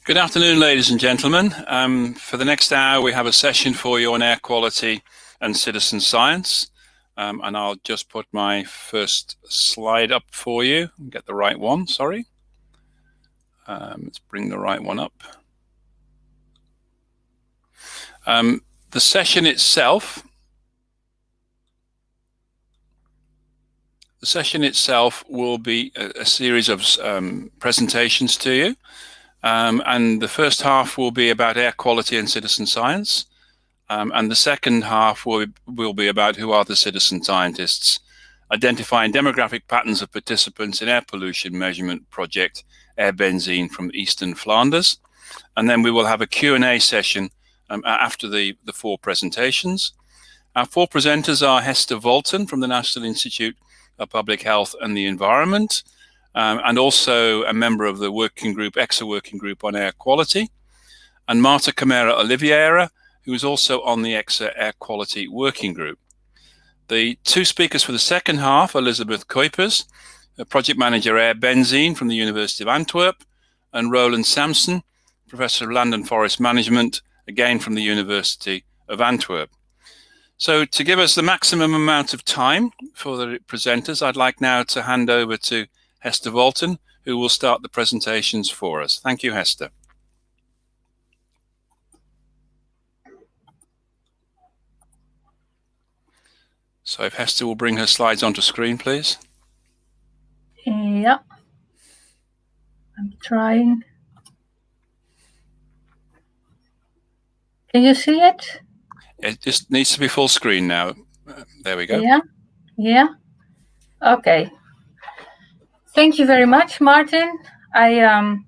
Good afternoon, ladies and gentlemen. For the next hour, we have a session for you on air quality and citizen science. And I'll just put my first slide up for you. Get the right one, sorry. Let's bring the right one up. The session itself will be a series of presentations to you. And the first half will be about air quality and citizen science. And the second half will be about who are the citizen scientists, identifying demographic patterns of participants in air pollution measurement project AIRbezen from Eastern Flanders. And then we will have a Q&A session after the four presentations. Our four presenters are Hester Volten from the National Institute of Public Health and the Environment, and also a member of the working group, EXA working group on air quality, and Marta Oliveira, who is also on the EXA air quality working group. The two speakers for the second half, Elizabeth Cuypers, a project manager AIRbezen from the University of Antwerp, and Roeland Samson, Professor of Land and Forest Management, again from the University of Antwerp. So to give us the maximum amount of time for the presenters, I'd like now to hand over to Hester Volten, who will start the presentations for us. Thank you, Hester. So if Hester will bring her slides onto screen, please. Yeah, I'm trying. Can you see it? It just needs to be full screen now. There we go. Yeah. Okay. Thank you very much, Martin. I'm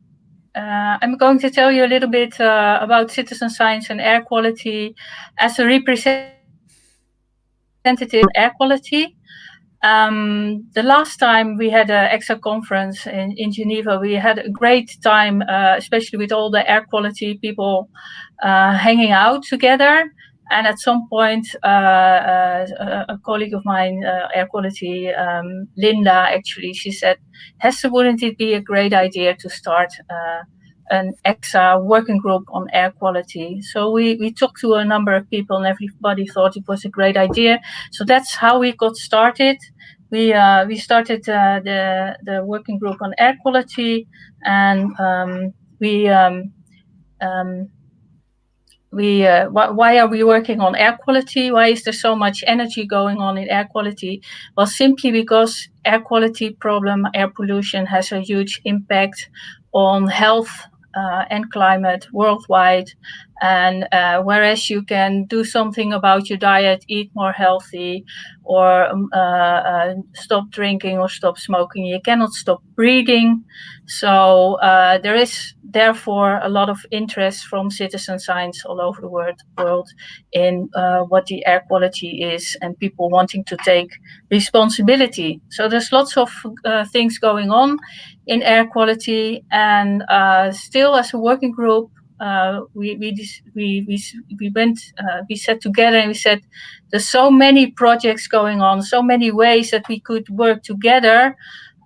going to tell you a little bit about citizen science and air quality as a representative of air quality. The last time we had an EXA conference in Geneva, we had a great time, especially with all the air quality people hanging out together. And at some point, a colleague of mine, air quality, Linda, actually, she said, Hester, wouldn't it be a great idea to start an EXA working group on air quality? So we talked to a number of people and everybody thought it was a great idea. So that's how we got started. We started the working group on air quality, and why are we working on air quality? Why is there so much energy going on in air quality? Well, simply because air quality problem, air pollution has a huge impact on health and climate worldwide. And whereas you can do something about your diet, eat more healthy, or stop drinking or stop smoking, you cannot stop breathing. So there is therefore a lot of interest from citizen science all over the world in what the air quality is and people wanting to take responsibility. So there's lots of things going on in air quality, and still as a working group, we sat together and we said, there's so many projects going on, so many ways that we could work together,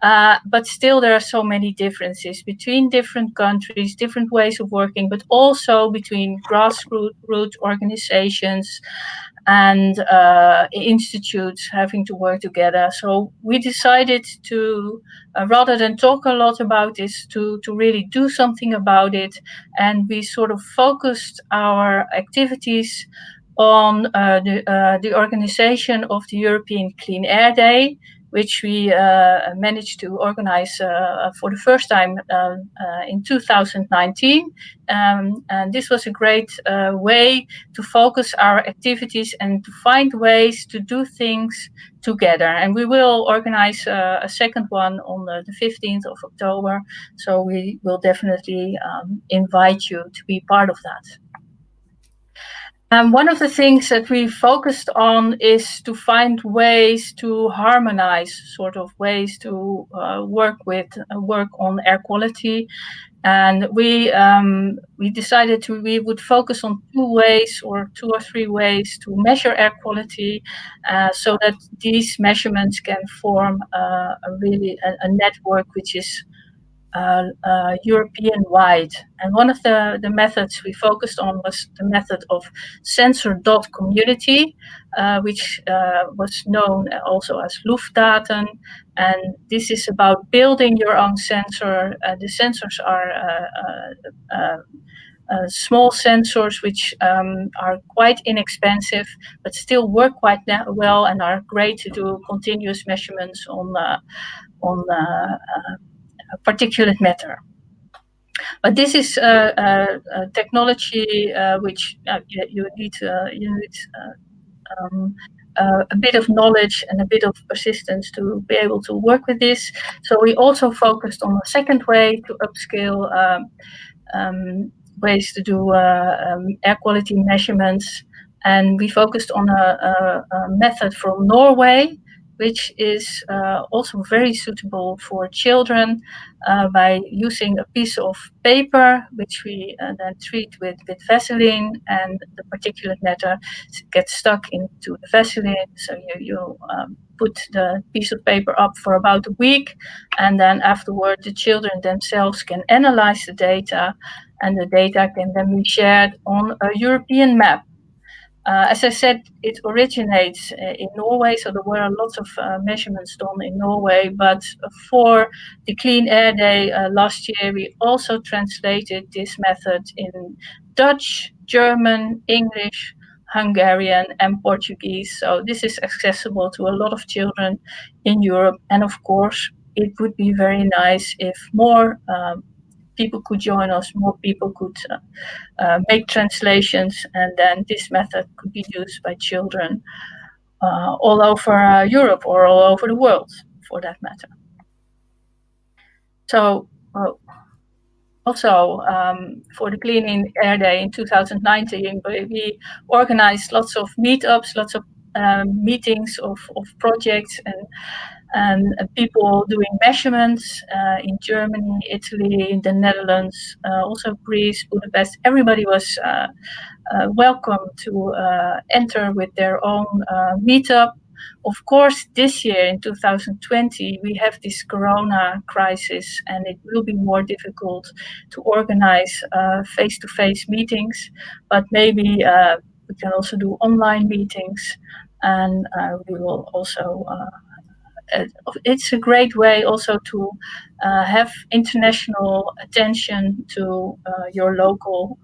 but still there are so many differences between different countries, different ways of working, but also between grassroots organizations and institutes having to work together. So we decided to, rather than talk a lot about this, to really do something about it. And we sort of focused our activities on the organization of the European Clean Air Day, which we managed to organize for the first time in 2019. And this was a great way to focus our activities and to find ways to do things together. And we will organize a second one on the 15th of October. So we will definitely invite you to be part of that. One of the things that we focused on is to find ways to harmonize, sort of ways to work on air quality, and we decided we would focus on two or three ways to measure air quality, so that these measurements can form a network which is European-wide. And one of the methods we focused on was the method of sensor.community, which was known also as Luftdaten. And this is about building your own sensor. The sensors are small sensors which are quite inexpensive, but still work quite well and are great to do continuous measurements on particulate matter. But this is a technology which you need a bit of knowledge and a bit of persistence to be able to work with this. So we also focused on a second way to upscale ways to do air quality measurements. And we focused on a method from Norway, which is also very suitable for children by using a piece of paper, which we then treat with Vaseline, and the particulate matter gets stuck into the Vaseline. So you put the piece of paper up for about a week, and then afterward the children themselves can analyze the data, and the data can then be shared on a European map. As I said, it originates in Norway, so there were lots of measurements done in Norway. But for the Clean Air Day last year, we also translated this method in Dutch, German, English, Hungarian, and Portuguese. So this is accessible to a lot of children in Europe. And of course, it would be very nice if more people could join us, more people could make translations, and then this method could be used by children all over Europe or all over the world, for that matter. So also for the Clean Air Day in 2019, we organized lots of meetups, lots of meetings of projects and people doing measurements in Germany, Italy, the Netherlands, also Greece, Budapest. Everybody was welcome to enter with their own meetup. Of course, this year in 2020, we have this Corona crisis, and it will be more difficult to organize face-to-face meetings, but maybe we can also do online meetings, and we will also it's a great way also to have international attention to your local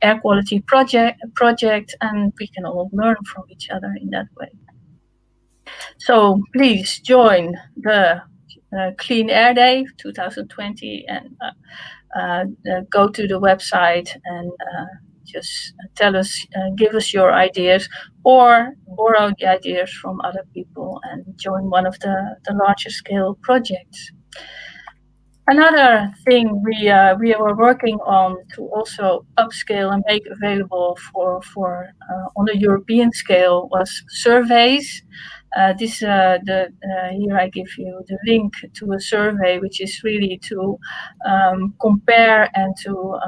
air quality project, and we can all learn from each other in that way. So please join the Clean Air Day 2020 and go to the website and just tell us, give us your ideas, or borrow the ideas from other people and join one of the larger scale projects. Another thing we were working on to also upscale and make available for on a European scale was surveys. Here I give you the link to a survey, which is really to compare and to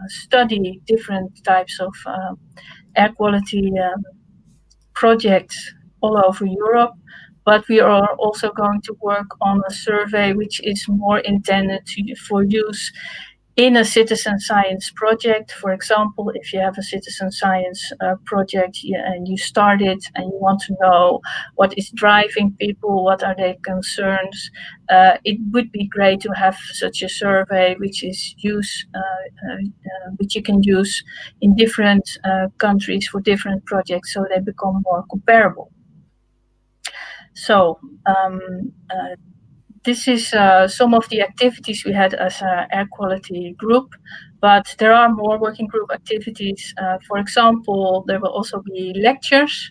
study different types of air quality projects all over Europe. But we are also going to work on a survey which is more intended for use in a citizen science project. For example, if you have a citizen science project and you start it and you want to know what is driving people, what are their concerns, it would be great to have such a survey which is which you can use in different countries for different projects, so they become more comparable. So this is some of the activities we had as an air quality group, but there are more working group activities. For example, there will also be lectures.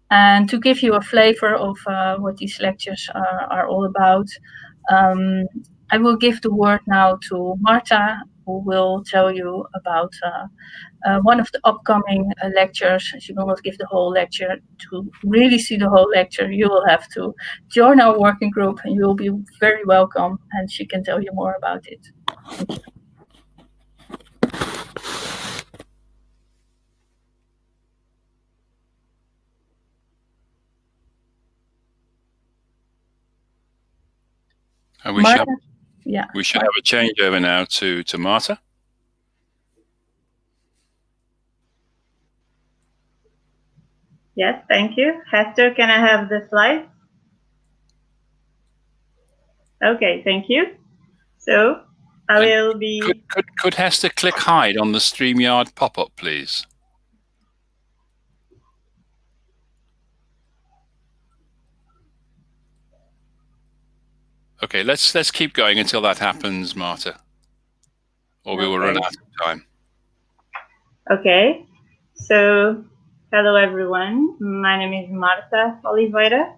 And to give you a flavor of what these lectures are all about, I will give the word now to Marta, who will tell you about one of the upcoming lectures. She will not give the whole lecture. To really see the whole lecture, you will have to join our working group, and you will be very welcome, and she can tell you more about it. Thank you. Marta? Yeah. We should have a changeover now to Marta. Yes, thank you. Hester, can I have the slide? Okay, thank you. So I will be... Could Hester click hide on the StreamYard pop-up, please? Okay, let's keep going until that happens, Marta, or we will run out of time. Okay, so hello everyone. My name is Marta Oliveira,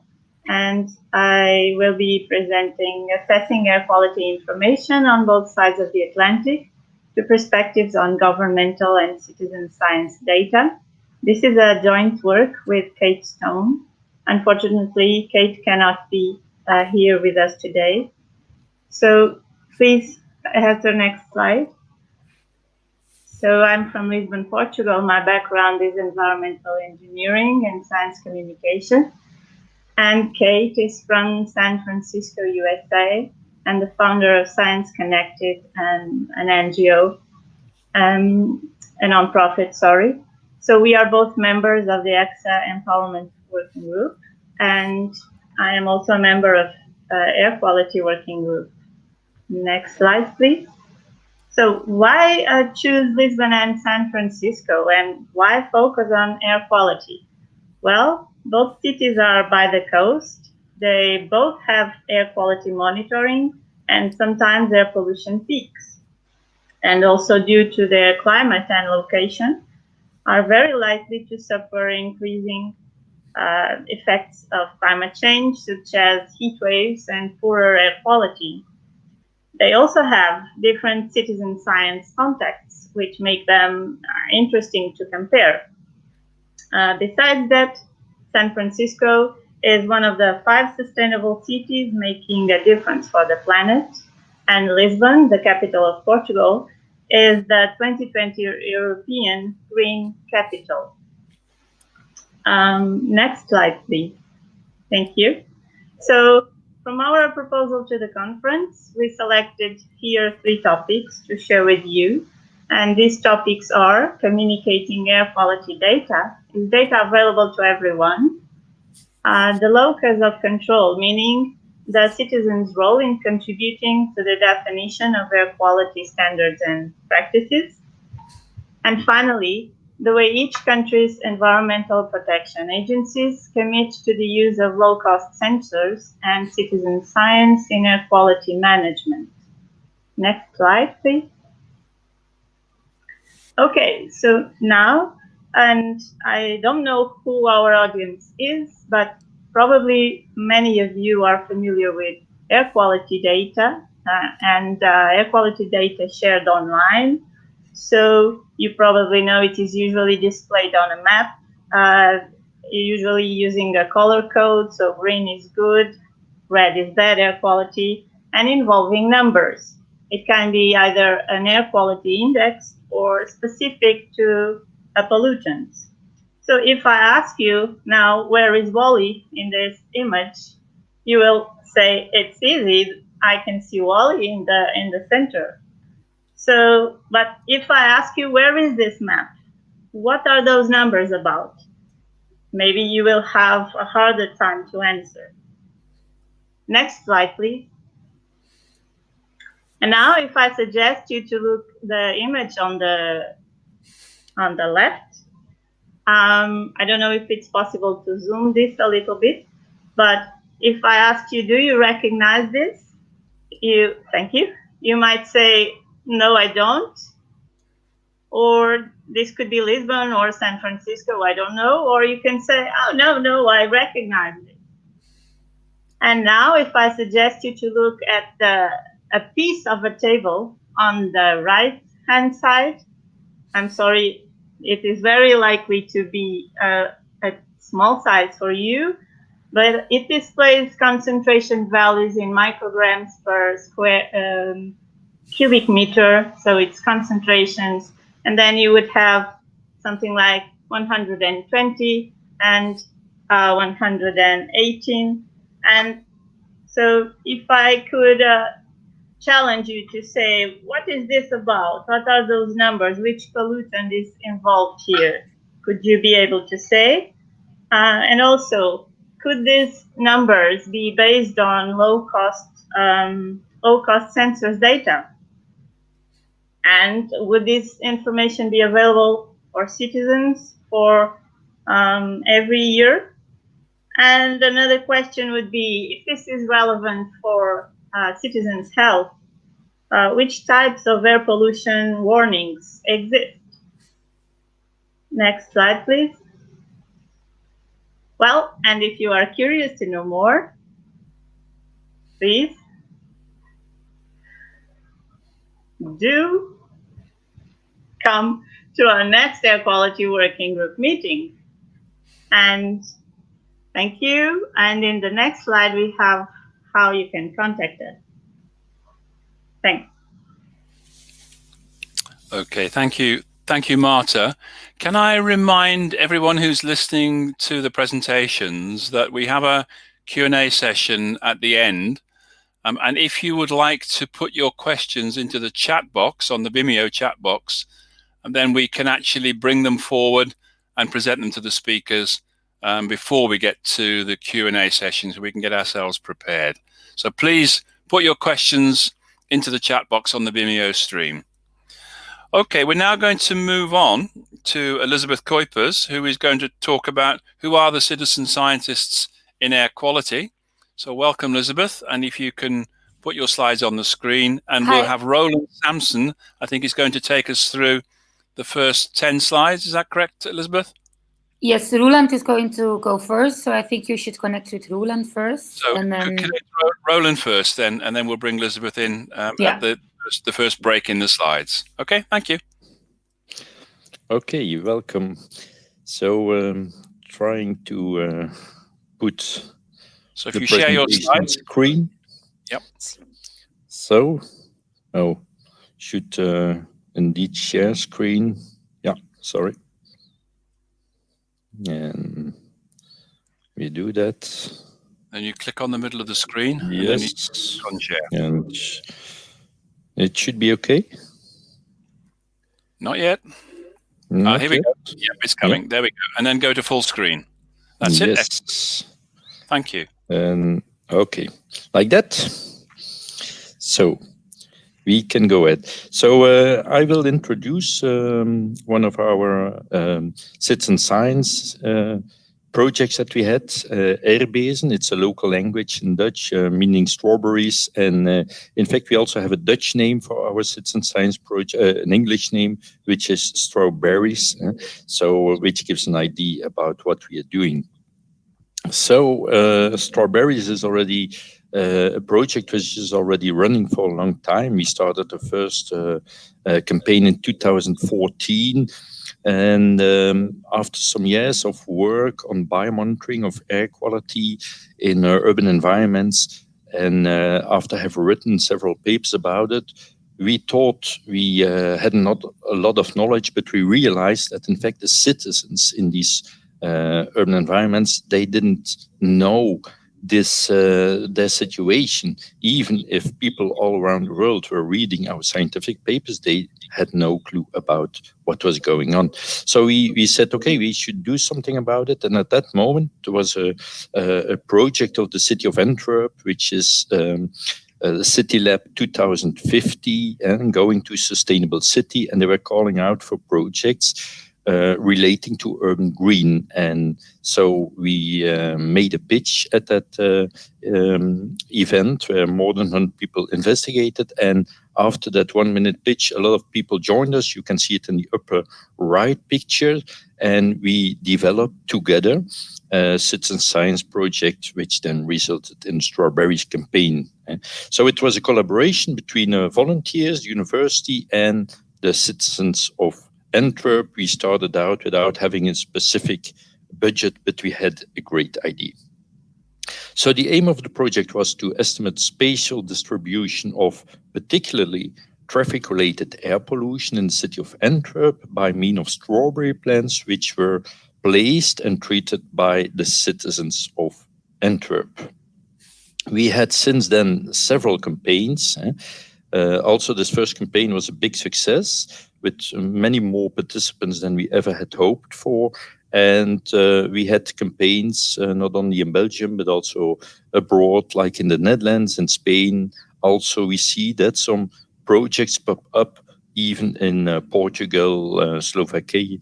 and I will be presenting assessing air quality information on both sides of the Atlantic, to perspectives on governmental and citizen science data. This is a joint work with Kate Stone. Unfortunately, Kate cannot be here with us today. So please have the next slide. So I'm from Lisbon, Portugal. My background is environmental engineering and science communication. And Kate is from San Francisco, USA, and the founder of Science Connected, and an NGO, a nonprofit, sorry. So we are both members of the AXA Empowerment Working Group, and I am also a member of Air Quality Working Group. Next slide, please. So why choose Lisbon and San Francisco, and why focus on air quality? Well, both cities are by the coast. They both have air quality monitoring and sometimes air pollution peaks. And also due to their climate and location, are very likely to suffer increasing effects of climate change, such as heat waves and poorer air quality. They also have different citizen science contexts, which make them interesting to compare. Besides that, San Francisco is one of the 5 sustainable cities making a difference for the planet, and Lisbon, the capital of Portugal, is the 2020 European Green Capital. Next slide, please. Thank you. So, from our proposal to the conference, we selected here 3 topics to share with you. And these topics are communicating air quality data. Is data available to everyone? The locus of control, meaning the citizens' role in contributing to the definition of air quality standards and practices. And finally, the way each country's environmental protection agencies commit to the use of low-cost sensors and citizen science in air quality management. Next slide, please. Okay, so now, and I don't know who our audience is, but probably many of you are familiar with air quality data and air quality data shared online. So you probably know it is usually displayed on a map, usually using a color code. So green is good, red is bad air quality, and involving numbers. It can be either an air quality index or specific to a pollutant. So if I ask you now, where is Wally in this image, you will say it's easy. I can see Wally in the center. So, but if I ask you, where is this map? What are those numbers about? Maybe you will have a harder time to answer. Next slide, please. And now if I suggest you to look the image on the left, I don't know if it's possible to zoom this a little bit, but if I ask you, do you recognize this? Thank you. You might say, no, I don't. Or this could be Lisbon or San Francisco, I don't know. Or you can say, oh, no, I recognize it. And now if I suggest you to look at a piece of a table on the right-hand side, I'm sorry, it is very likely to be a small size for you, but it displays concentration values in micrograms per square cubic meter, so it's concentrations, and then you would have something like 120 and 118, and so if I could challenge you to say, what is this about? What are those numbers? Which pollutant is involved here? Could you be able to say? And also, could these numbers be based on low-cost sensors data? And would this information be available for citizens for every year? And another question would be, if this is relevant for citizens' health, which types of air pollution warnings exist? Next slide, please. Well, and if you are curious to know more, please do come to our next air quality working group meeting. And thank you. And in the next slide, we have how you can contact us. Thanks. Okay, thank you. Thank you, Marta. Can I remind everyone who's listening to the presentations that we have a Q&A session at the end. And if you would like to put your questions into the chat box on the Vimeo chat box, and then we can actually bring them forward and present them to the speakers before we get to the Q&A session, so we can get ourselves prepared. So please put your questions into the chat box on the Vimeo stream. Okay, we're now going to move on to Elizabeth Cuypers, who is going to talk about who are the citizen scientists in air quality. So welcome, Elizabeth, and if you can put your slides on the screen, and Hi. we'll have Roeland Samson, I think, is going to take us through the first 10 slides. Is that correct, Elizabeth? Yes, Roeland is going to go first, so I think you should connect with Roeland first. So and then connect Roeland first, then, and then we'll bring Elizabeth in Yeah. at the first break in the slides. Okay, thank you. Okay, you're welcome. So trying to put So if the you share your presentation slides. screen. Yep. So, should indeed share screen. Yeah, sorry. And we do that. Then you click on the middle of the screen. Yes. And then you click on share. And it should be okay. Not yet. Not Here we yet. go. Yep, it's coming. Yep. There we go. And then go to full screen. That's it. Yes. Thank you. And okay, like that. So we can go ahead. So I will introduce one of our citizen science projects that we had, AIRbezen. It's a local language in Dutch, meaning strawberries. And in fact, we also have a Dutch name for our citizen science project, an English name, which is strawberries. So which gives an idea about what we are doing. So strawberries is already a project which is already running for a long time. We started the first campaign in 2014. And after some years of work on biomonitoring of air quality in urban environments, and after having written several papers about it, we thought we had not a lot of knowledge, but we realized that in fact the citizens in these urban environments, they didn't know this their situation. Even if people all around the world were reading our scientific papers, they had no clue about what was going on. So we said, okay, we should do something about it. And at that moment, there was a project of the city of Antwerp, which is the City Lab 2050 and going to sustainable city. And they were calling out for projects relating to urban green. And so we made a pitch at that event where more than 100 people investigated. And after that 1-minute pitch, a lot of people joined us. You can see it in the upper right picture. And we developed together a citizen science project, which then resulted in Strawberries campaign. So it was a collaboration between volunteers, university, and the citizens of Antwerp. We started out without having a specific budget, but we had a great idea. So the aim of the project was to estimate spatial distribution of particularly traffic-related air pollution in the city of Antwerp by means of strawberry plants, which were placed and treated by the citizens of Antwerp. We had since then several campaigns. Also, this first campaign was a big success with many more participants than we ever had hoped for. And we had campaigns not only in Belgium, but also abroad, like in the Netherlands and Spain. Also, we see that some projects pop up even in Portugal, Slovakia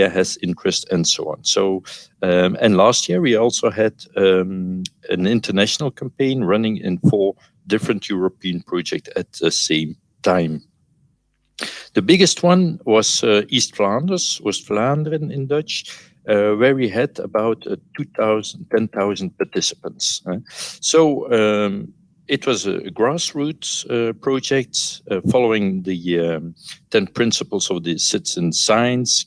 has interest, and so on. So, and last year we also had an international campaign running in 4 different European projects at the same time. The biggest one was East Flanders, Oost-Vlaanderen in Dutch, where we had about 10,000 participants. So it was a grassroots project following the 10 principles of the citizen science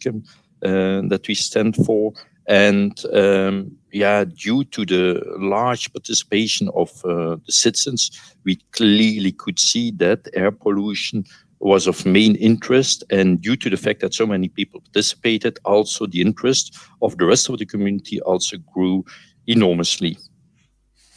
that we stand for. And due to the large participation of the citizens, we clearly could see that air pollution was of main interest. And due to the fact that so many people participated, also the interest of the rest of the community also grew enormously.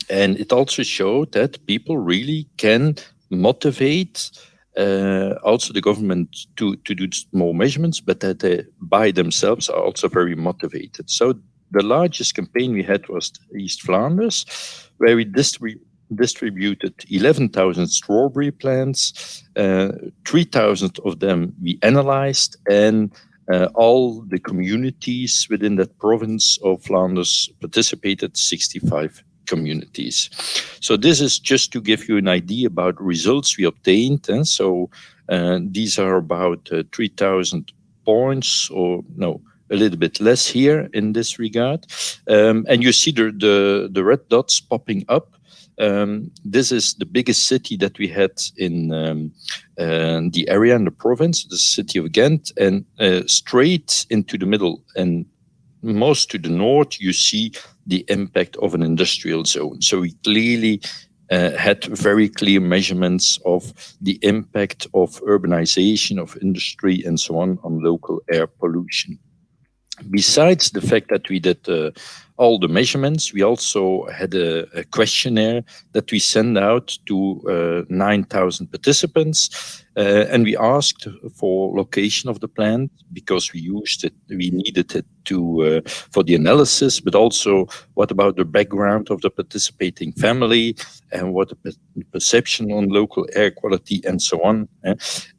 And it also showed that people really can motivate also the government to do more measurements, but that they by themselves are also very motivated. So the largest campaign we had was East Flanders, where we distributed 11,000 strawberry plants, 3,000 of them we analyzed, and all the communities within that province of Flanders participated, 65 communities. So this is just to give you an idea about results we obtained. And so these are about 3,000 points, or no, a little bit less here in this regard. And you see the red dots popping up. This is the biggest city that we had in the area in the province, the city of Ghent, and straight into the middle and most to the north, you see the impact of an industrial zone. So we clearly had very clear measurements of the impact of urbanization, of industry, and so on local air pollution. Besides the fact that we did all the measurements, we also had a questionnaire that we sent out to 9,000 participants. And we asked for location of the plant because we needed it for the analysis, but also what about the background of the participating family and what the perception on local air quality and so on.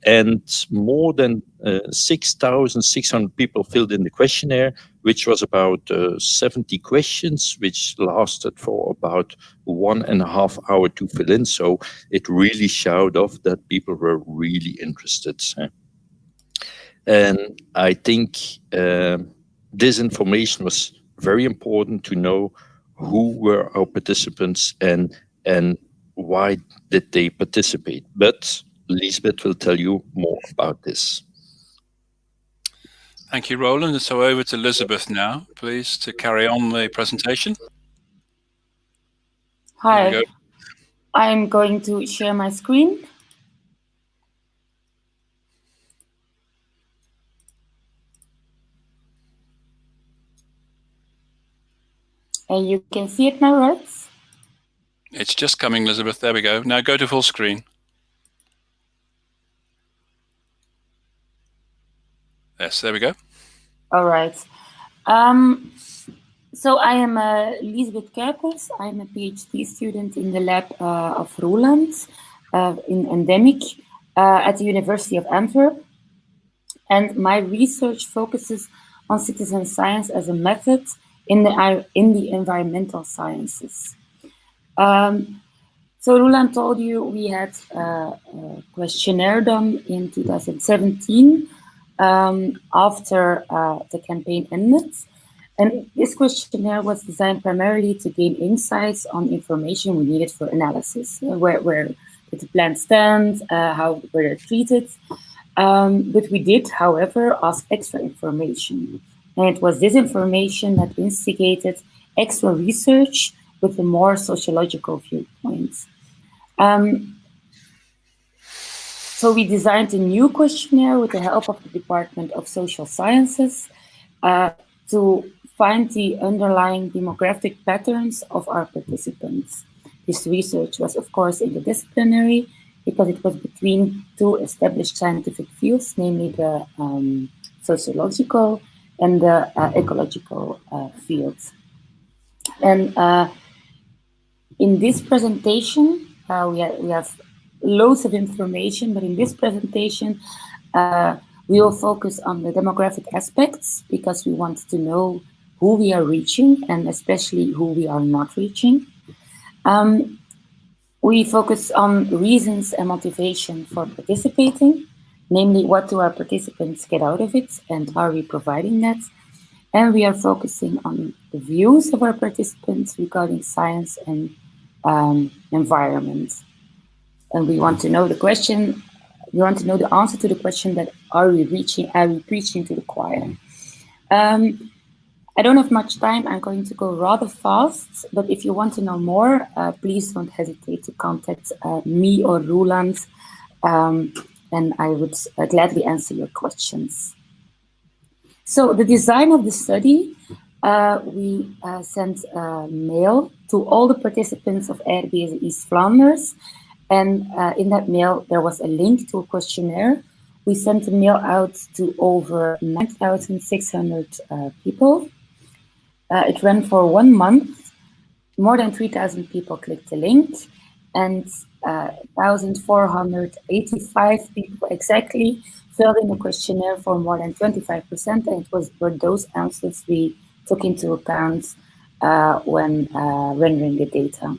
And more than 6,600 people filled in the questionnaire, which was about 70 questions, which lasted for about 1.5 hours to fill in. So it really showed off that people were really interested. And I think this information was very important to know who were our participants and why did they participate. But Liesbeth will tell you more about this. Thank you, Roeland. So over to Elizabeth now, please, to carry on the presentation. Hi, I'm going to share my screen. And you can see it now, right? It's just coming, Elizabeth. There we go. Now go to full screen. Yes, there we go. All right. So I am Liesbeth Cuypers. I'm a PhD student in the lab of Roeland in endemic at the University of Antwerp. And my research focuses on citizen science as a method in the environmental sciences. So Roeland told you we had a questionnaire done in 2017 after the campaign ended. And this questionnaire was designed primarily to gain insights on information we needed for analysis. Where did the plants stand, how were they treated? But we did, however, ask extra information. And it was this information that instigated extra research with a more sociological viewpoint. So we designed a new questionnaire with the help of the Department of Social Sciences to find the underlying demographic patterns of our participants. This research was, of course, interdisciplinary, because it was between two established scientific fields, namely the sociological and the ecological fields. And in this presentation, we have loads of information, but in this presentation, we will focus on the demographic aspects because we want to know who we are reaching and especially who we are not reaching. We focus on reasons and motivation for participating, namely what do our participants get out of it and are we providing that? And we are focusing on the views of our participants regarding science and environment. And we want to know the question, we want to know the answer to the question that are we preaching to the choir? I don't have much time, I'm going to go rather fast, but if you want to know more, please don't hesitate to contact me or Roeland, and I would gladly answer your questions. So the design of the study, we sent a mail to all the participants of AIRbezen East Flanders, and in that mail there was a link to a questionnaire. We sent the mail out to over 9,600 people. It ran for 1 month. More than 3,000 people clicked the link, and 1,485 people exactly filled in the questionnaire for more than 25%, and it were those answers we took into account when rendering the data.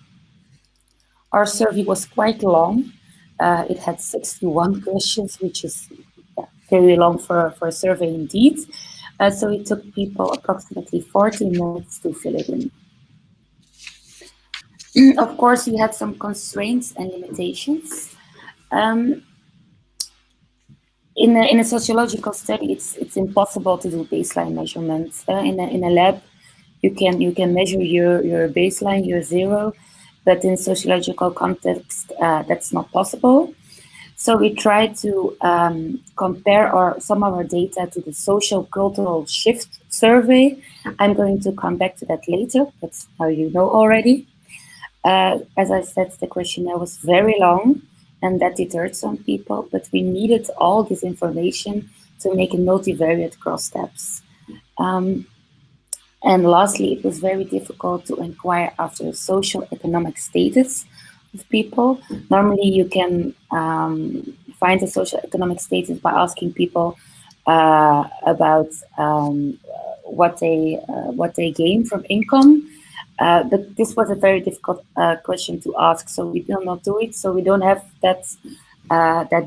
Our survey was quite long. It had 61 questions, which is very long for a survey indeed. So it took people approximately 40 minutes to fill it in. Of course, we had some constraints and limitations. In a sociological study, it's impossible to do baseline measurements. In a lab, you can measure your baseline, your zero, but in sociological context, that's not possible. So we tried to compare some of our data to the social cultural shift survey. I'm going to come back to that later. That's how you know already. As I said, the questionnaire was very long and that deterred some people, but we needed all this information to make a multivariate cross-steps. And lastly, it was very difficult to inquire after the social economic status of people. Normally, you can find the social economic status by asking people about what they gain from income. But this was a very difficult question to ask, so we will not do it. So we don't have that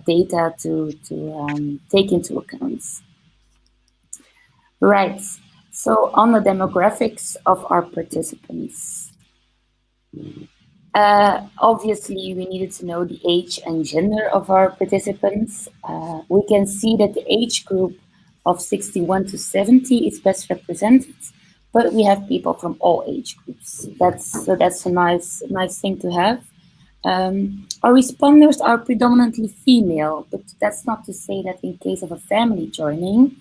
data to take into account. Right. So on the demographics of our participants. Obviously, we needed to know the age and gender of our participants. We can see that the age group of 61 to 70 is best represented, but we have people from all age groups. That's a nice thing to have. Our responders are predominantly female, but that's not to say that in case of a family joining,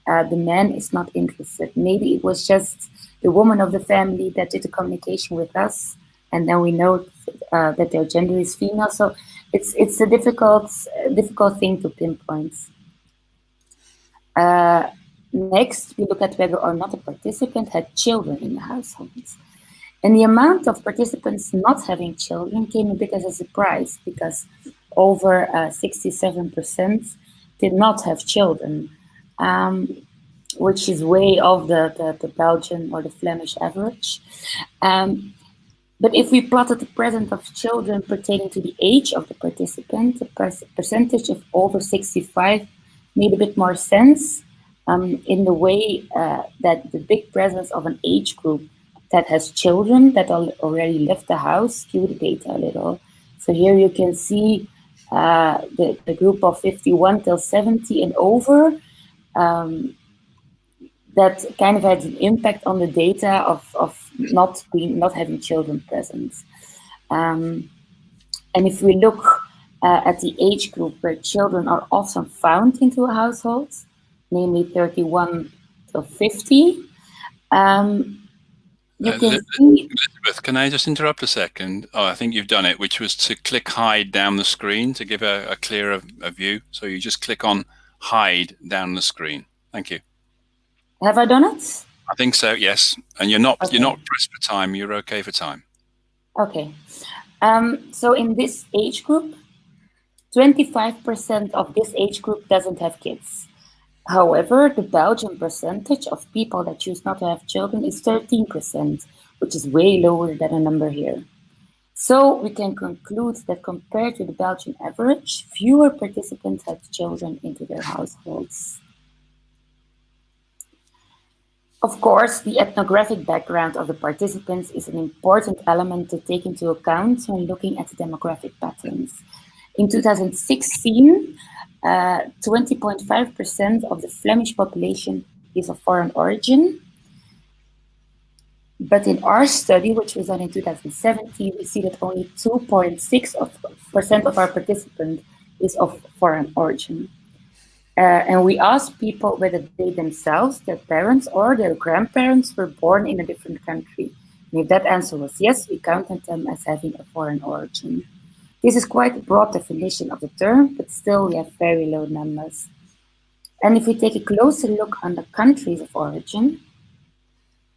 the man is not interested. Maybe it was just the woman of the family that did the communication with us, and then we know that their gender is female. So it's a difficult thing to pinpoint. Next, we look at whether or not a participant had children in the household. And the amount of participants not having children came a bit as a surprise, because over 67% did not have children, which is way off the Belgian or the Flemish average. But if we plotted the presence of children pertaining to the age of the participant, the percentage of over 65 made a bit more sense in the way that the big presence of an age group that has children that already left the house skewed the data a little. So here you can see the group of 51 till 70 and over, that kind of had an impact on the data of not having children present. And if we look at the age group where children are often found into a household, namely 31 to 50, You can see... Elizabeth, can I just interrupt a second? Oh, I think you've done it, which was to click hide down the screen to give a clearer view. So you just click on hide down the screen. Thank you. Have I done it? I think so, yes. And you're not pressed for time. You're okay for time. Okay. So in this age group, 25% of this age group doesn't have kids. However, the Belgian percentage of people that choose not to have children is 13%, which is way lower than a number here. So we can conclude that compared to the Belgian average, fewer participants have children into their households. Of course, the ethnographic background of the participants is an important element to take into account when looking at the demographic patterns. In 2016, 20.5% of the Flemish population is of foreign origin. But in our study, which was done in 2017, we see that only 2.6% of our participants is of foreign origin. And we asked people whether they themselves, their parents or their grandparents were born in a different country. And if that answer was yes, we counted them as having a foreign origin. This is quite a broad definition of the term, but still we have very low numbers. And if we take a closer look on the countries of origin,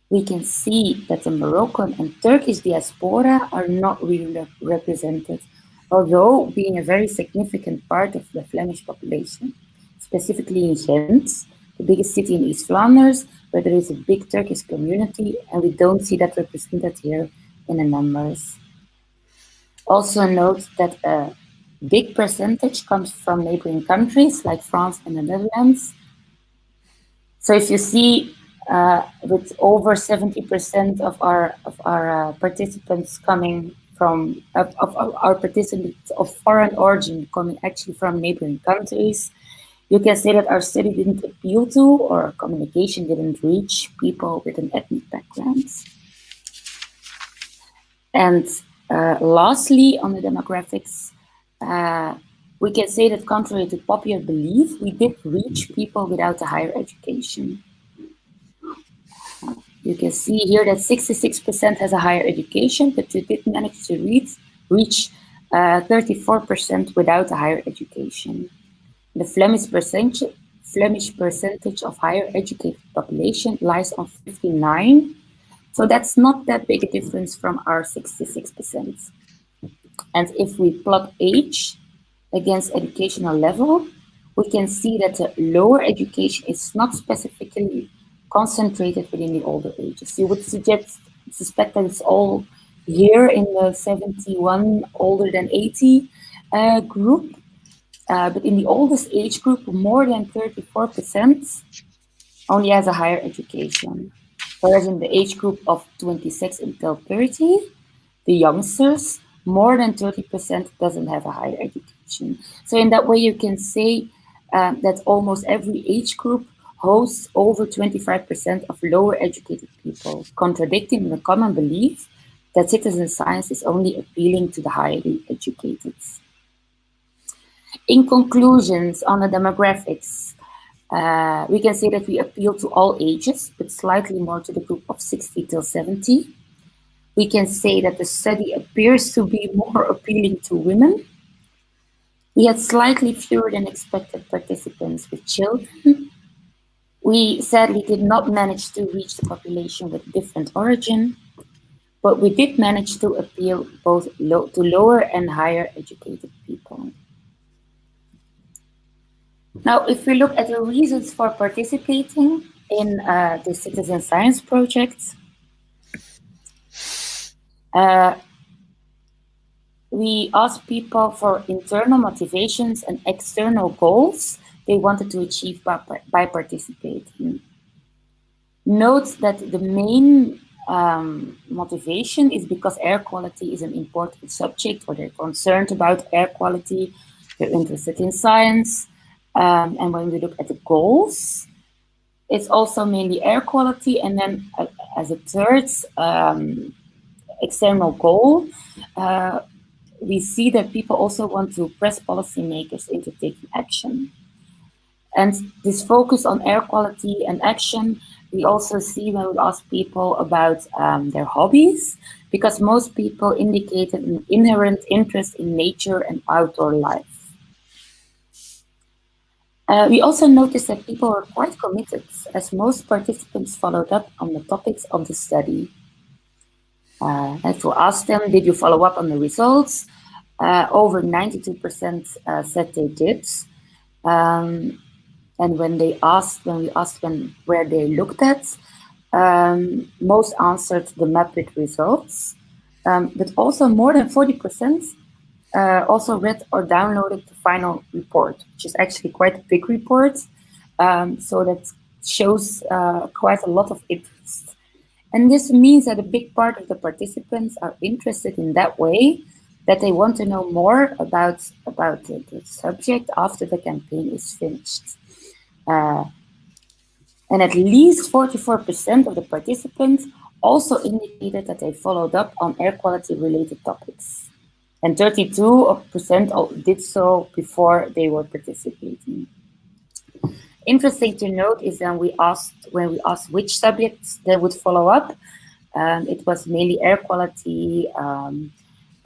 we can see that the Moroccan and Turkish diaspora are not really represented, although being a very significant part of the Flemish population, specifically in Ghent, the biggest city in East Flanders, where there is a big Turkish community, and we don't see that represented here in the numbers. Also note that a big percentage comes from neighboring countries like France and the Netherlands. So if you see with over 70% of our participants coming from our participants of foreign origin coming actually from neighboring countries, you can say that our study didn't appeal to, or our communication didn't reach people with an ethnic background. And lastly, on the demographics, we can say that contrary to popular belief, we did reach people without a higher education. You can see here that 66% has a higher education, but we did manage to reach 34% without a higher education. The Flemish percentage of higher educated population lies on 59%. So that's not that big a difference from our 66%. And if we plot age against educational level, we can see that the lower education is not specifically concentrated within the older ages. You would suspect that it's all here in the 71 older than 80 group. But in the oldest age group, more than 34% only has a higher education. Whereas in the age group of 26 until 30, the youngsters, more than 30% doesn't have a higher education. So in that way, you can say that almost every age group hosts over 25% of lower educated people, contradicting the common belief that citizen science is only appealing to the highly educated. In conclusions on the demographics, we can say that we appeal to all ages, but slightly more to the group of 60 till 70. We can say that the study appears to be more appealing to women. We had slightly fewer than expected participants with children. We sadly did not manage to reach the population with different origin, but we did manage to appeal both to lower and higher educated people. Now, if we look at the reasons for participating in the citizen science project, we asked people for internal motivations and external goals they wanted to achieve by participating. Note that the main motivation is because air quality is an important subject, or they're concerned about air quality, they're interested in science. And when we look at the goals, it's also mainly air quality. And then as a third external goal, we see that people also want to press policymakers into taking action. And this focus on air quality and action We also see when we ask people about their hobbies, because most people indicated an inherent interest in nature and outdoor life. We also noticed that people were quite committed, as most participants followed up on the topics of the study. And to ask them, did you follow up on the results? Over 92% said they did. And when we asked them where they looked at, most answered the map with results. But also more than 40% also read or downloaded the final report, which is actually quite a big report. So that shows quite a lot of interest. And this means that a big part of the participants are interested in that way, that they want to know more about the subject after the campaign is finished. And at least 44% of the participants also indicated that they followed up on air quality related topics. And 32% did so before they were participating. Interesting to note is that when we asked which subjects they would follow up, it was mainly air quality,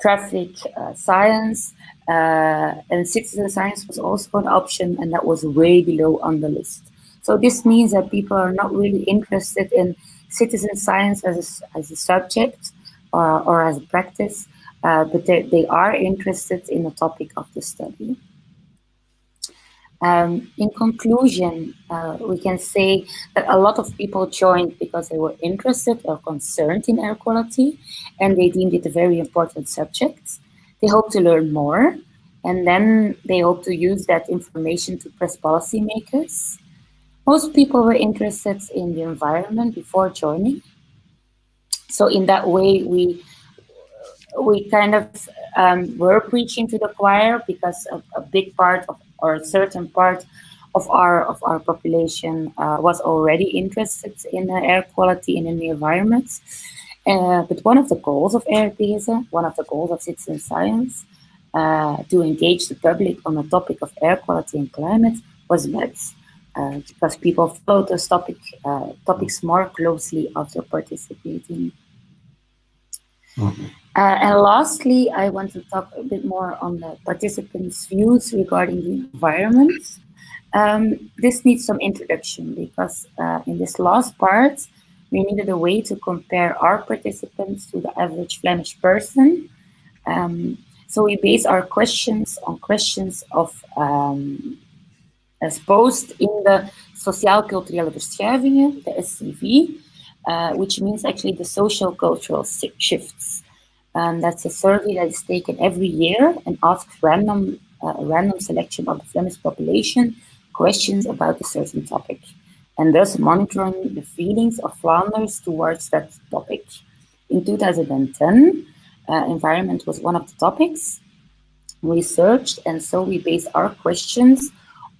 traffic, science, and citizen science was also an option, and that was way below on the list. So this means that people are not really interested in citizen science as a subject or as a practice, but they are interested in the topic of the study. In conclusion, we can say that a lot of people joined because they were interested or concerned in air quality, and they deemed it a very important subject. They hope to learn more, and then they hope to use that information to press policymakers. Most people were interested in the environment before joining. So in that way, we kind of were preaching to the choir, because a big part of, or a certain part of our population was already interested in air quality and in the environment. But one of the goals of AIRbezen, one of the goals of citizen science, to engage the public on the topic of air quality and climate was met, because people followed those topics more closely after participating. And lastly, I want to talk a bit more on the participants' views regarding the environment. This needs some introduction, because in this last part, we needed a way to compare our participants to the average Flemish person. So we base our questions on questions of as posed in the Sociaal-Culturele Verschuivingen, the SCV, which means actually the social cultural shifts. That's a survey that is taken every year and asks a random selection of the Flemish population questions about a certain topic, and thus monitoring the feelings of Flanders towards that topic. In 2010, environment was one of the topics we searched, and so we based our questions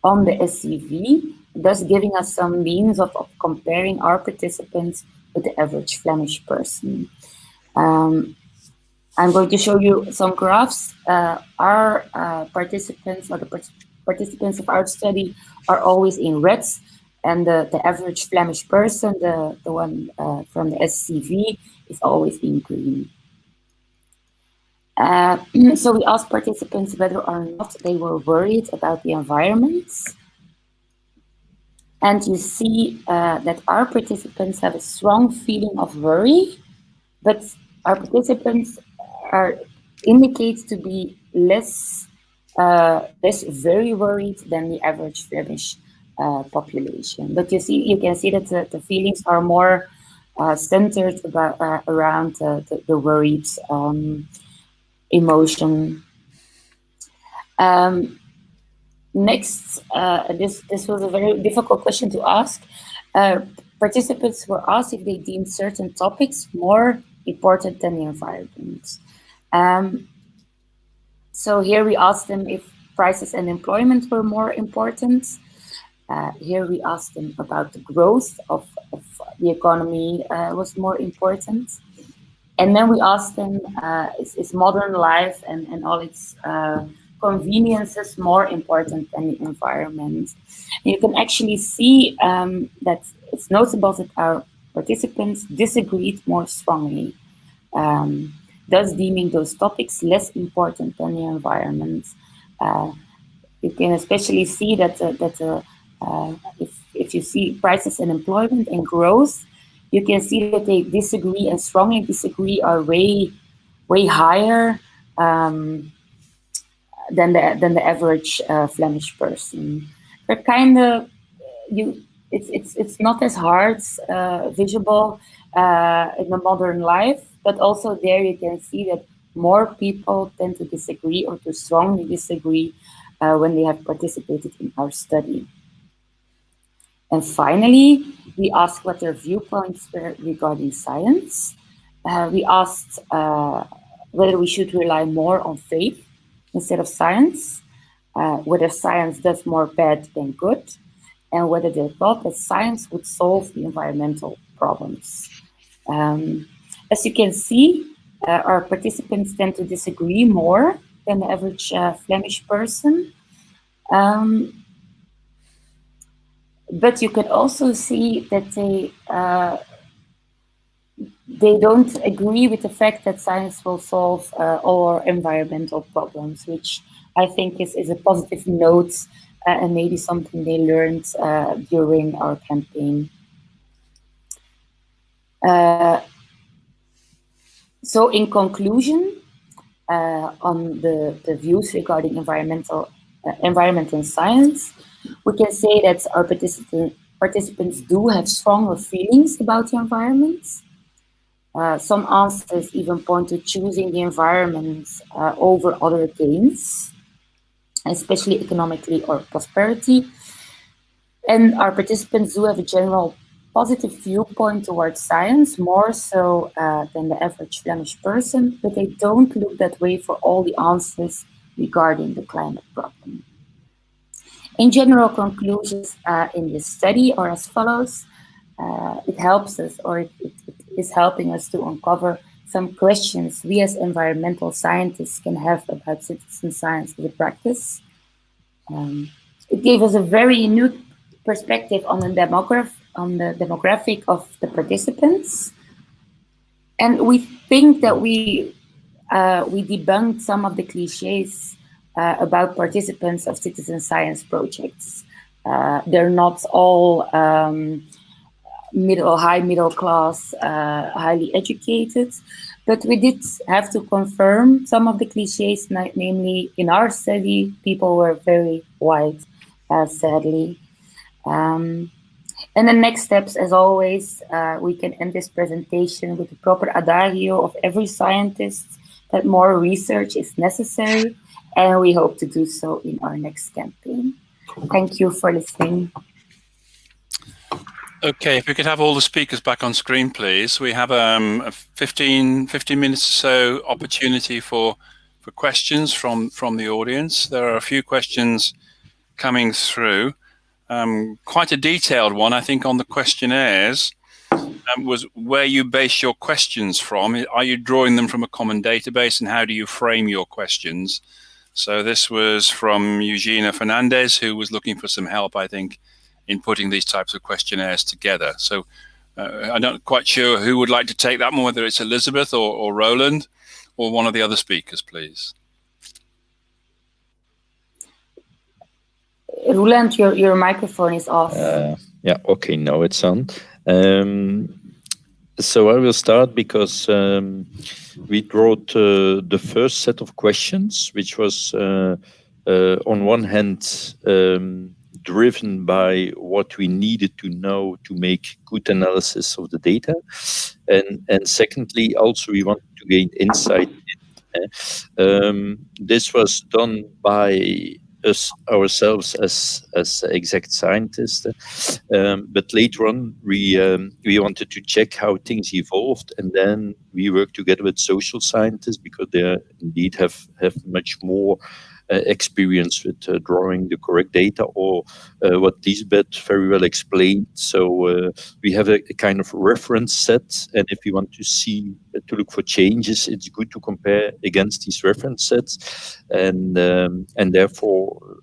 on the SCV, thus giving us some means of comparing our participants with the average Flemish person. I'm going to show you some graphs. Our participants, or the participants of our study, are always in red, and the average Flemish person, the one from the SCV, is always in green. So we asked participants whether or not they were worried about the environment. And you see that our participants have a strong feeling of worry, but our participants indicate to be less very worried than the average Flemish population. But you can see that the feelings are more centered around the worried emotion. Next, this was a very difficult question to ask. Participants were asked if they deemed certain topics more important than the environment. So here we asked them if prices and employment were more important. Here we asked them about the growth of the economy was more important. And then we asked them, is modern life and all its convenience is more important than the environment. And you can actually see that it's notable that our participants disagreed more strongly, thus deeming those topics less important than the environment. You can especially see that if you see prices and employment and growth, you can see that they disagree and strongly disagree are way higher than the average Flemish person. They're kind of it's not as hard visible in the modern life, but also there you can see that more people tend to disagree or to strongly disagree when they have participated in our study. And finally, we asked what their viewpoints were regarding science. We asked whether we should rely more on faith instead of science, whether science does more bad than good, and whether they thought that science would solve the environmental problems. As you can see, our participants tend to disagree more than the average Flemish person. But you can also see that they don't agree with the fact that science will solve all our environmental problems, which I think is a positive note and maybe something they learned during our campaign. So in conclusion, on the views regarding environment and science, we can say that our participants do have stronger feelings about the environment. Some answers even point to choosing the environment over other gains, especially economically or prosperity. And our participants do have a general positive viewpoint towards science, more so than the average Flemish person, but they don't look that way for all the answers regarding the climate problem. In general, conclusions in this study are as follows. It helps us, or it is helping us to uncover some questions we as environmental scientists can have about citizen science as a practice. It gave us a very unique perspective on the demographic of the participants. And we think that we debunked some of the cliches about participants of citizen science projects. They're not all high middle class, highly educated, but we did have to confirm some of the cliches, namely in our study, people were very white, sadly. And the next steps, as always, we can end this presentation with the proper adagio of every scientist that more research is necessary, and we hope to do so in our next campaign. Thank you for listening. Okay, if we could have all the speakers back on screen, please. We have a 15 minutes or so opportunity for questions from the audience. There are a few questions coming through. Quite a detailed one, I think, on the questionnaires was where you base your questions from. Are you drawing them from a common database, and how do you frame your questions? So this was from Eugenia Fernandez, who was looking for some help, I think, in putting these types of questionnaires together. So I'm not quite sure who would like to take that one, whether it's Elizabeth or Roeland or one of the other speakers, please. Roeland, your microphone is off. Yeah, okay, now it's on. So I will start because we wrote the first set of questions, which was on one hand driven by what we needed to know to make good analysis of the data, and secondly also we wanted to gain insight. This was done by us ourselves as exact scientists, but later on we wanted to check how things evolved, and then we worked together with social scientists because they indeed have much more experience with drawing the correct data, or what Liesbeth very well explained. So we have a kind of reference set, and if you want to look for changes, it's good to compare against these reference sets, and therefore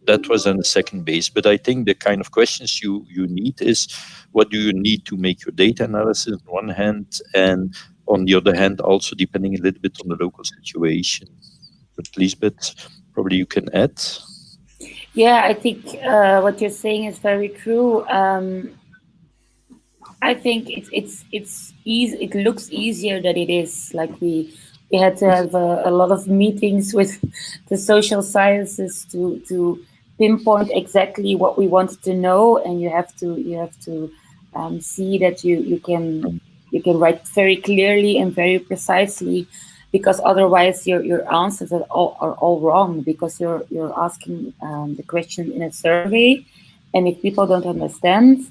that was on the second base. But I think the kind of questions you need is, what do you need to make your data analysis on one hand, and on the other hand, also depending a little bit on the local situation. But Liesbeth, probably you can add. Yeah, I think what you're saying is very true. I think it's easy. It looks easier than it is. Like we had to have a lot of meetings with the social sciences to pinpoint exactly what we wanted to know, and you have to see that you can write very clearly and very precisely, because otherwise your answers are all wrong, because you're asking the question in a survey, and if people don't understand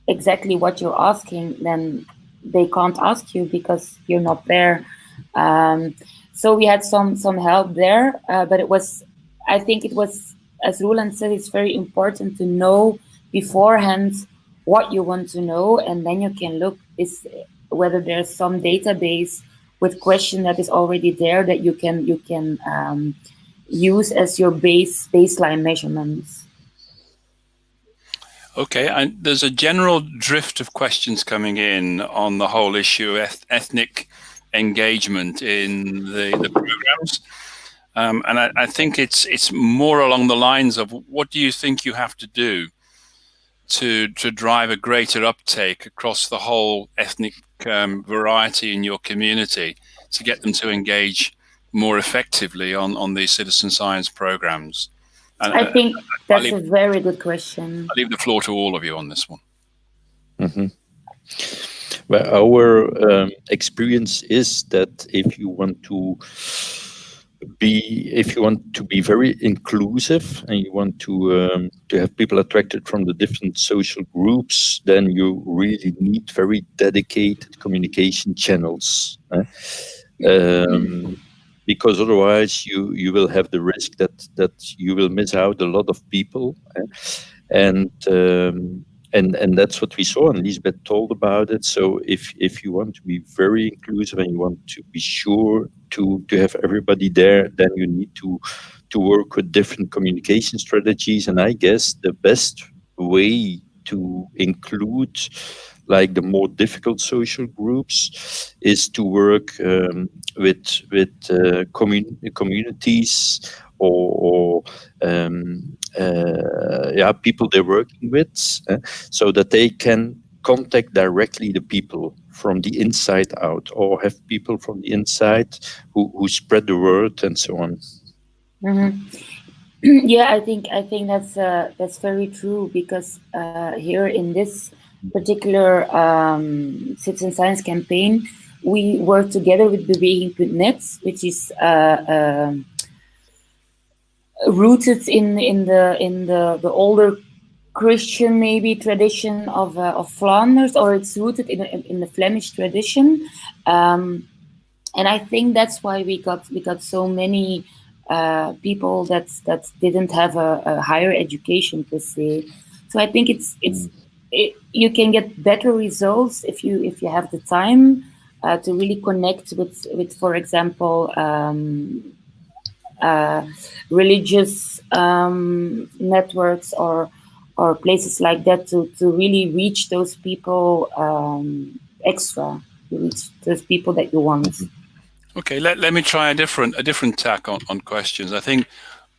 exactly what you're asking, then they can't ask you because you're not there. So we had some help there, but I think it was, as Roeland said, it's very important to know beforehand what you want to know, and then you can look whether there's some database with question that is already there that you can use as your baseline measurements. Okay, and there's a general drift of questions coming in on the whole issue of ethnic engagement in the programs. And I think it's more along the lines of, what do you think you have to do to drive a greater uptake across the whole ethnic variety in your community, to get them to engage more effectively on these citizen science programs? And I think that's a very good question. I'll leave the floor to all of you on this one. Mm-hmm. Well, our experience is that if you want to be very inclusive, and you want to have people attracted from the different social groups, then you really need very dedicated communication channels. Because otherwise you will have the risk that you will miss out a lot of people, and that's what we saw, and Liesbeth told about it. So if you want to be very inclusive and you want to be sure to have everybody there, then you need to work with different communication strategies. And I guess the best way to include like the more difficult social groups is to work with communities or people they're working with, so that they can contact directly the people from the inside out, or have people from the inside who spread the word and so on. Mm-hmm. Yeah, I think that's very true, because here in this particular citizen science campaign, we work together with Beweging.net, which is rooted in the older Christian maybe tradition of Flanders, or it's rooted in the Flemish tradition, and I think that's why we got so many people that didn't have a higher education per se. So I think you can get better results if you have the time to really connect with for example, religious networks or places like that, to really reach those people extra, to reach those people that you want. Okay, let me try a different tack on questions. I think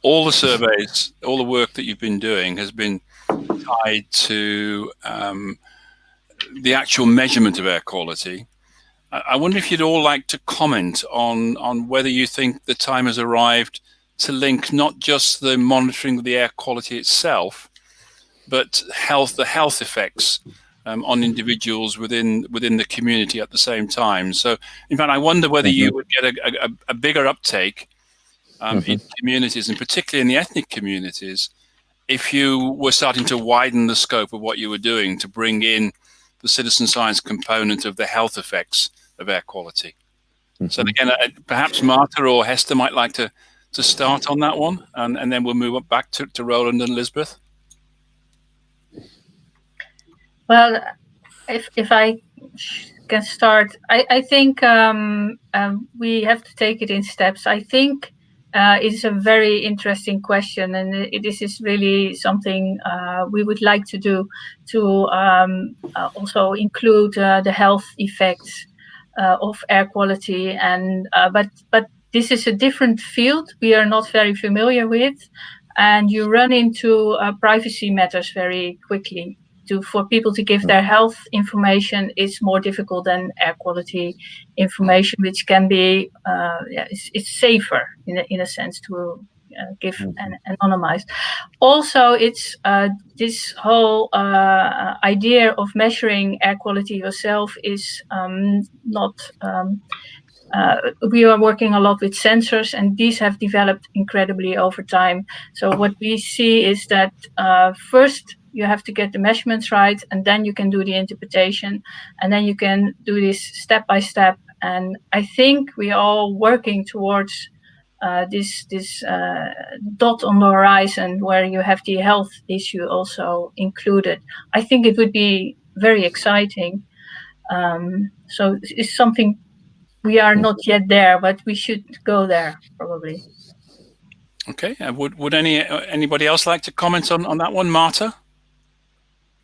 all the surveys, all the work that you've been doing has been tied to the actual measurement of air quality. I wonder if you'd all like to comment on whether you think the time has arrived to link not just the monitoring of the air quality itself, but the health effects on individuals within the community at the same time. So, in fact, I wonder whether you would get a bigger uptake in communities, and particularly in the ethnic communities, if you were starting to widen the scope of what you were doing to bring in the citizen science component of the health effects of air quality. So again, perhaps Marta or Hester might like to to start on that one, and then we'll move up back to Roeland and Liesbeth? Well, if I can start, I think we have to take it in steps. I think it's a very interesting question, and this is really something we would like to do, to also include the health effects of air quality, and but this is a different field we are not very familiar with, and you run into privacy matters very quickly. For people to give their health information is more difficult than air quality information, which can be it's safer in a sense to give and anonymize. Also, it's this whole idea of measuring air quality yourself is not. We are working a lot with sensors, and these have developed incredibly over time. So what we see is that first you have to get the measurements right, and then you can do the interpretation, and then you can do this step by step. And I think we are all working towards this dot on the horizon where you have the health issue also included. I think it would be very exciting. So it's something we are not yet there, but we should go there probably. Okay. Would anybody else like to comment on that one, Marta?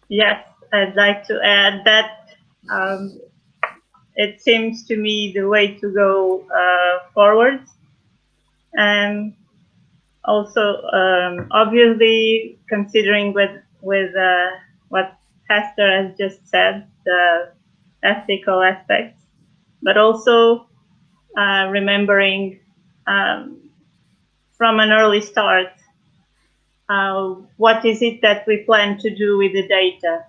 Yes, I'd like to add that it seems to me the way to go forward. And also, obviously, considering with what Hester has just said, the ethical aspects, but also remembering from an early start, what is it that we plan to do with the data,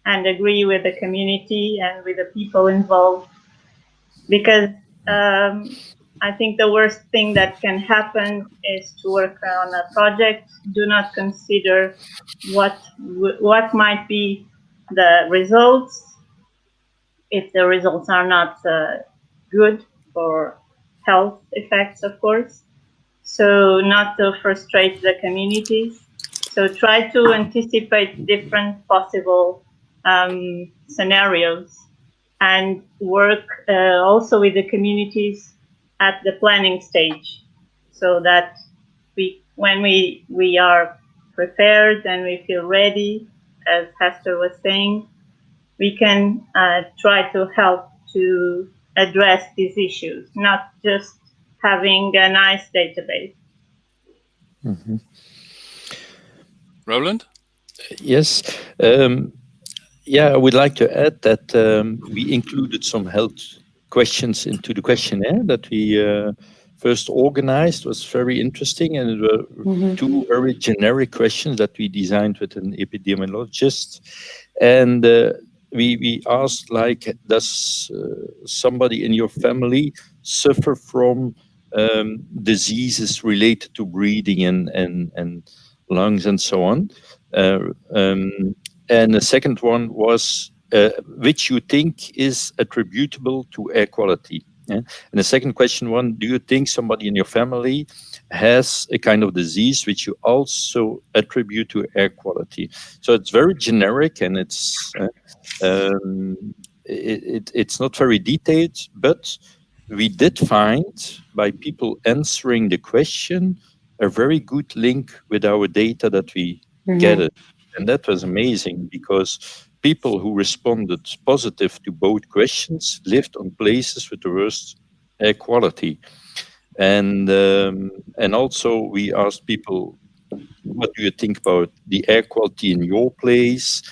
and agree with the community and with the people involved. Because I think the worst thing that can happen is to work on a project, do not consider what might be the results, if the results are not good for health effects, of course. So not to frustrate the communities. So try to anticipate different possible scenarios, and work also with the communities at the planning stage, so that when we are prepared and we feel ready, as Hester was saying, we can try to help to address these issues, not just having a nice database. Mm-hmm. Roeland? Yes. I would like to add that we included some health questions into the questionnaire that we first organized. It was very interesting, and it were two very generic questions that we designed with an epidemiologist. And we asked, like, does somebody in your family suffer from diseases related to breathing and lungs and so on? And the second one was which you think is attributable to air quality. Yeah? And the second question one, do you think somebody in your family has a kind of disease which you also attribute to air quality? So it's very generic, and it's not very detailed, but we did find, by people answering the question, a very good link with our data that we gathered. And that was amazing, because people who responded positive to both questions lived on places with the worst air quality. And also we asked people, what do you think about the air quality in your place?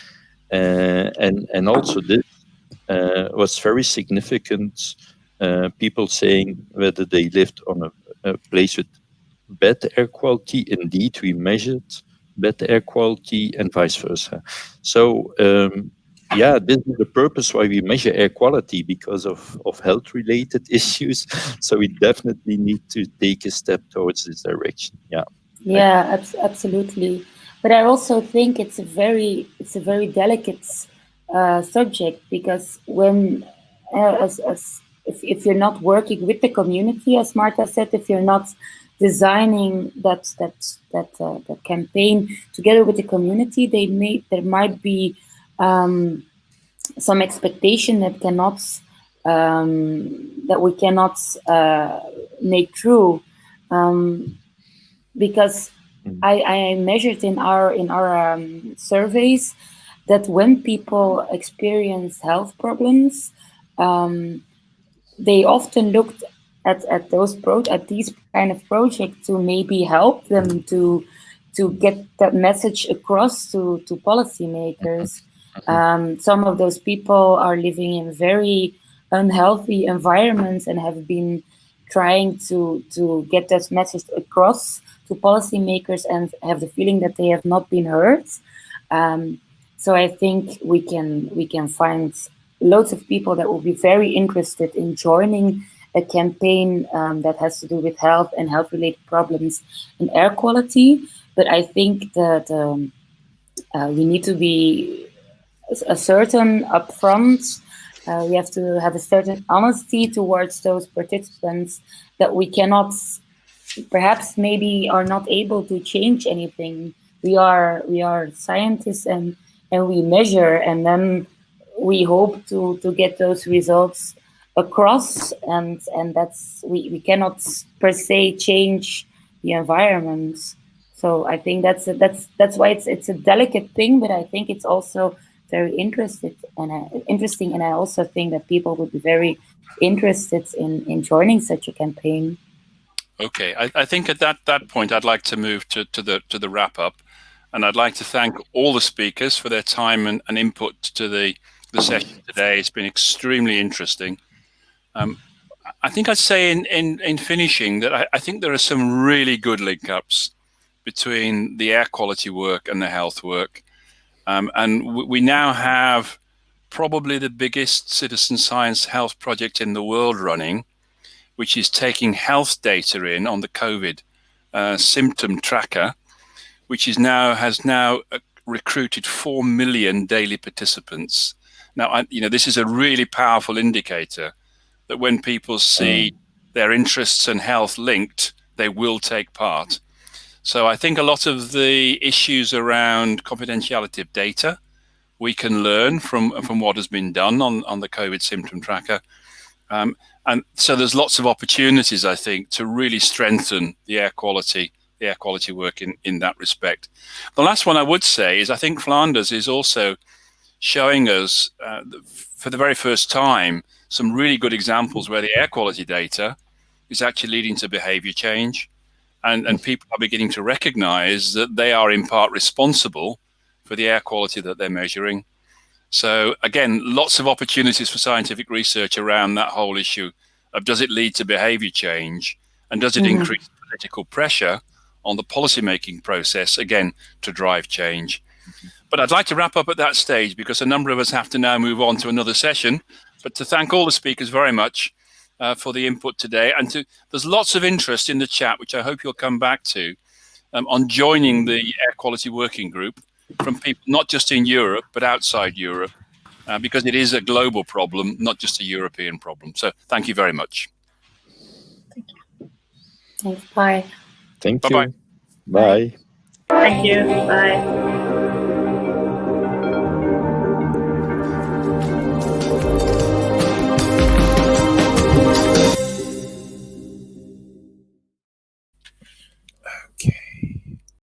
And also this was very significant. People saying whether they lived on a place with bad air quality. Indeed, we measured bad air quality and vice versa. So this is the purpose why we measure air quality, because of health related issues. So we definitely need to take a step towards this direction. Absolutely. But I also think it's a very delicate subject, because when if you're not working with the community, as Marta said, if you're not designing that campaign together with the community, there might be some expectation that we cannot make true, because I measured in our surveys that when people experience health problems, they often looked at these kind of projects to maybe help them to get that message across to policymakers. Some of those people are living in very unhealthy environments and have been trying to get that message across to policymakers and have the feeling that they have not been heard. So I think we can find loads of people that will be very interested in joining a campaign that has to do with health and health-related problems in air quality. But I think that we need to be a certain upfront. We have to have a certain honesty towards those participants that we cannot, perhaps maybe are not able to change anything. We are scientists and we measure, and then we hope to get those results across, and that's we cannot per se change the environment. So I think that's why it's a delicate thing, but I think it's also very interesting, and I also think that people would be very interested in joining such a campaign. Okay, I think at that point I'd like to move to the wrap up, and I'd like to thank all the speakers for their time and input to the session today. It's been extremely interesting. I think I'd say in finishing that I think there are some really good link-ups between the air quality work and the health work. And we now have probably the biggest citizen science health project in the world running, which is taking health data in on the COVID symptom tracker, which has now recruited 4 million daily participants. Now, this is a really powerful indicator that when people see their interests and health linked, they will take part. So I think a lot of the issues around confidentiality of data, we can learn from what has been done on the COVID symptom tracker. And so there's lots of opportunities, I think, to really strengthen the air quality work in that respect. The last one I would say is I think Flanders is also showing us for the very first time some really good examples where the air quality data is actually leading to behavior change. And people are beginning to recognize that they are in part responsible for the air quality that they're measuring. So again, lots of opportunities for scientific research around that whole issue of does it lead to behavior change, and does it increase political pressure on the policymaking process, again, to drive change. But I'd like to wrap up at that stage because a number of us have to now move on to another session, but to thank all the speakers very much for the input today. And there's lots of interest in the chat, which I hope you'll come back to, on joining the air quality working group from people not just in Europe, but outside Europe, because it is a global problem, not just a European problem. So thank you very much. Thank you. Thanks. Bye. Thank Bye-bye. you. Bye. Thank you. Bye.